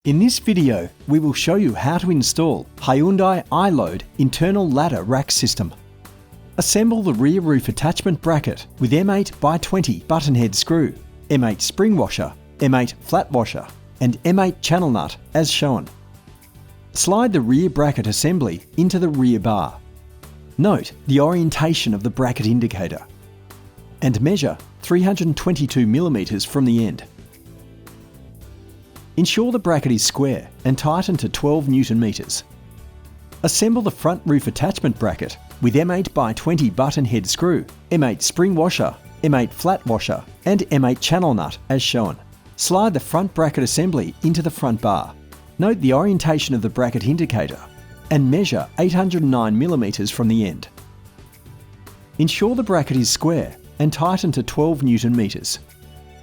In this video, we will show you how to install Hyundai iLoad internal ladder rack system. Assemble the rear roof attachment bracket with M8x20 button head screw, M8 spring washer, M8 flat washer, and M8 channel nut as shown. Slide the rear bracket assembly into the rear bar. Note the orientation of the bracket indicator and measure 322mm from the end. Ensure the bracket is square and tighten to 12 Nm. Assemble the front roof attachment bracket with M8x20 button head screw, M8 spring washer, M8 flat washer, and M8 channel nut as shown. Slide the front bracket assembly into the front bar. Note the orientation of the bracket indicator and measure 809mm from the end. Ensure the bracket is square and tighten to 12 Nm.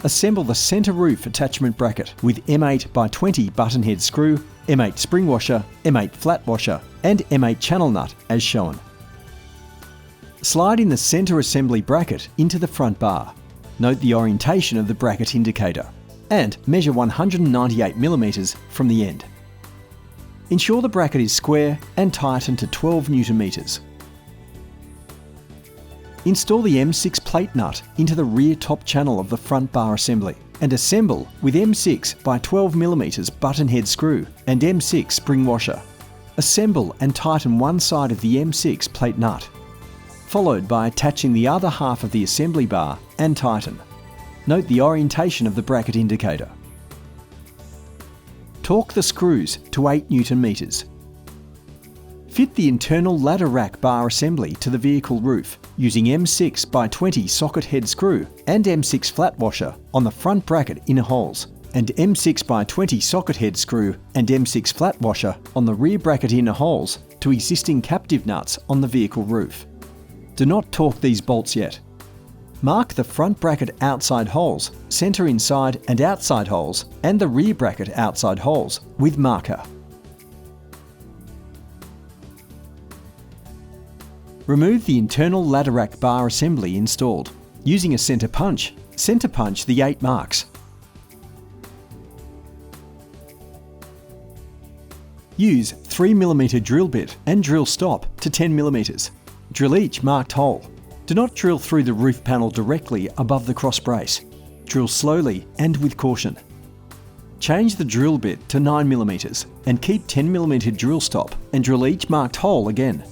Assemble the centre roof attachment bracket with M8x20 button head screw, M8 spring washer, M8 flat washer, and M8 channel nut as shown. Slide in the centre assembly bracket into the front bar. Note the orientation of the bracket indicator and measure 198mm from the end. Ensure the bracket is square and tighten to 12 Nm. Install the M6 plate nut into the rear top channel of the front bar assembly and assemble with M6x12mm button head screw and M6 spring washer. Assemble and tighten one side of the M6 plate nut, followed by attaching the other half of the assembly bar and tighten. Note the orientation of the bracket indicator. Torque the screws to 8 Nm. Fit the internal ladder rack bar assembly to the vehicle roof using M6x20 socket head screw and M6 flat washer on the front bracket inner holes and M6x20 socket head screw and M6 flat washer on the rear bracket inner holes to existing captive nuts on the vehicle roof. Do not torque these bolts yet. Mark the front bracket outside holes, centre inside and outside holes, and the rear bracket outside holes with marker. Remove the internal ladder rack bar assembly installed. Using a centre punch the 8 marks. Use 3mm drill bit and drill stop to 10mm. Drill each marked hole. Do not drill through the roof panel directly above the cross brace. Drill slowly and with caution. Change the drill bit to 9mm and keep 10mm drill stop and drill each marked hole again.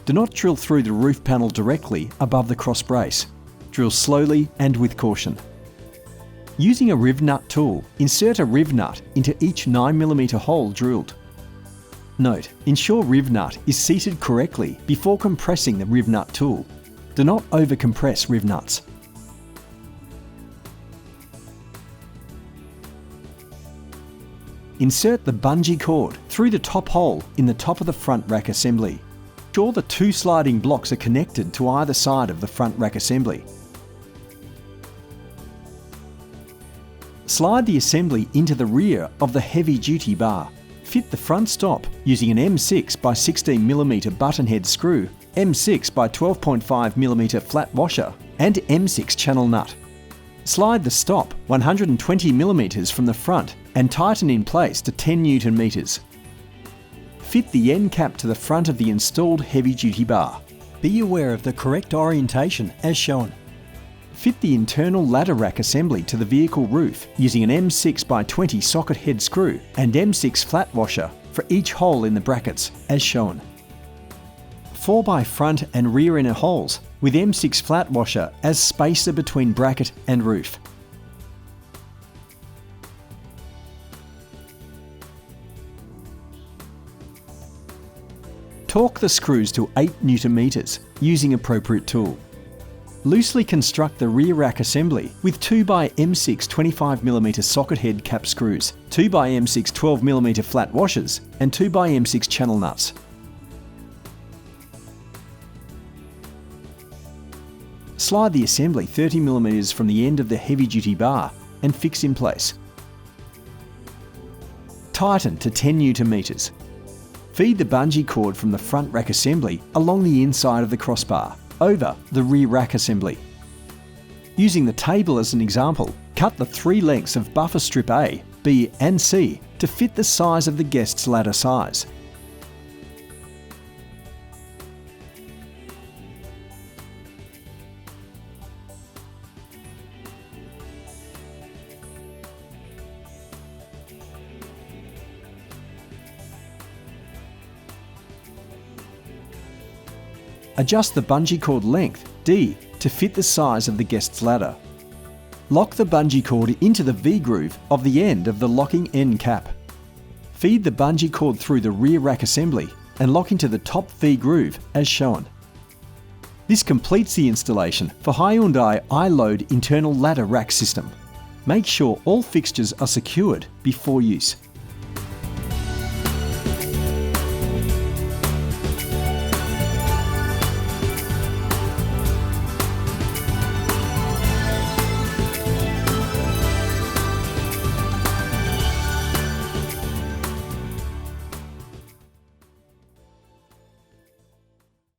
Do not drill through the roof panel directly above the cross brace. Drill slowly and with caution. Using a rivnut tool, insert a rivnut into each 9mm hole drilled. Note, ensure rivnut is seated correctly before compressing the rivnut tool. Do not over-compress rivnuts. Insert the bungee cord through the top hole in the top of the front rack assembly. Ensure the 2 sliding blocks are connected to either side of the front rack assembly. Slide the assembly into the rear of the heavy-duty bar. Fit the front stop using an M6x16mm button head screw, M6x12.5mm flat washer, and M6 channel nut. Slide the stop 120mm from the front and tighten in place to 10 Nm. Fit the end cap to the front of the installed heavy-duty bar. Be aware of the correct orientation as shown. Fit the internal ladder rack assembly to the vehicle roof using an M6x20 socket head screw and M6 flat washer for each hole in the brackets as shown. 4x front and rear inner holes with M6 flat washer as spacer between bracket and roof. Torque the screws to 8 Nm using appropriate tool. Loosely construct the rear rack assembly with 2x M6 25mm socket head cap screws, 2x M6 12mm flat washers, and 2x M6 channel nuts. Slide the assembly 30mm from the end of the heavy-duty bar and fix in place. Tighten to 10 Nm. Feed the bungee cord from the front rack assembly along the inside of the crossbar, over the rear rack assembly. Using the table as an example, cut the 3 lengths of buffer strip A, B and C to to fit the size of the guest's ladder size. Adjust the bungee cord length, D, to fit the size of the guest's ladder. Lock the bungee cord into the V-groove of the end of the locking end cap. Feed the bungee cord through the rear rack assembly and lock into the top V-groove as shown. This completes the installation for Hyundai iLoad internal ladder rack system. Make sure all fixtures are secured before use.